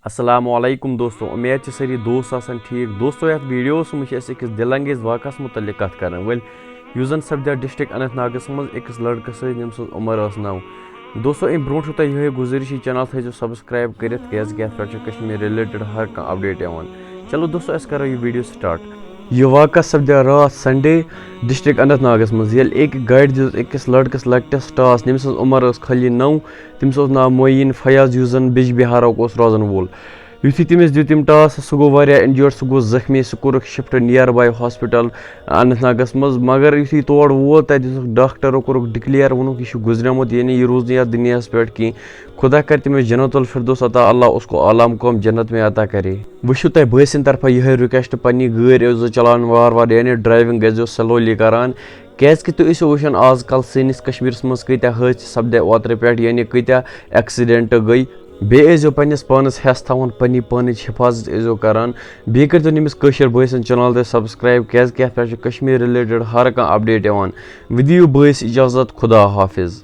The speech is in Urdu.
السلام علیکم دوستو، امید چھ ساری دوست آسان ٹھیک دوستو یتھ ویڈیوس مجھ أکس دل انگیز واقعس متعلق کت کران ول یس زن سپدیو ڈسٹرک اننت ناگس مز أکس لڑکس ست یم سن عمر ٲس 9 دوستو ام برونٛٹھ چھو تۄہہِ یِہے گُزٲرِش یہِ چینل تھٲیزیو سبسکرایب کٔرِتھ کیازِ اتھ پٮ۪ٹھ چھُ کشمیٖر رِلیٹڈ ہر کانٛہہ اپڈیٹ یِوان. چلو دوستو أسۍ کرو یہِ ویڈیو سٹارٹ. یہ واقعہ سپدیو رات سنڈے ڈسٹرک اننت ناگس مز ییٚلہِ أکۍ گاڑِ دِژ أکِس لڑکس لۄکٹِس ٹاس ییٚمہِ سٕنٛز عمر ٲس خٲلی 9 تٔمِس اوس ناو معین فیاض یُس زن بِج بِہارُک اوس روزن وول. یُتھُے تٔمِس دیُت تٔمۍ ٹاس سُہ گوٚو واریاہ اِنجٲرڈ سُہ گوٚو زخمی سُہ کوٚرُکھ شِفٹ نِیَر باے ہاسپِٹل اننت ناگس منٛز مگر یُتھُے تور ووت تتہِ دِژُکھ ڈاکٹرو کوٚرُکھ ڈِکلیئر ووٚنُکھ یہِ چھُ گُزریومُت یعنی یہِ روٗز نہٕ یتھ دُنیاہس پٮ۪ٹھ کینٛہہ خدا کرِ تٔمِس جنت الفردوس عطا اللہ اس کو اعلیٰ مقام جنت میں عطا کرے. وٕچھِو تۄہہِ بٲے سٕنٛدِ طرفہٕ یِہے رِکویسٹ پننہِ گٲڑۍ ٲسۍزیو چلاوان وارٕ وارٕ یعنی ڈرایوِنٛگ گٔژھۍزیو سلولی کران کیازکہِ تُہۍ ٲسِو وٕچھان آز کل سٲنِس کشمیٖرس منٛز کۭتیاہ حٲدثہٕ سپدے اوترٕ پٮ۪ٹھ یعنی کۭتیاہ ایکسِڈنٹ گٔے. بیٚیہِ ٲسۍزیو پننِس پانس ہٮ۪س تھاوان پننہِ پانٕچ حفاظت ٲسۍزیو کران بیٚیہِ کٔرۍزیو أمِس کٲشِر بٲے سٕنٛز چنل تہِ سبسکرایب کیازکہِ یتھ پٮ۪ٹھ چھُ کشمیٖر رِلیٹڈ ہر کانٛہہ اپڈیٹ یِوان. ودِیِو بٲیِس اجازت خدا حافظ.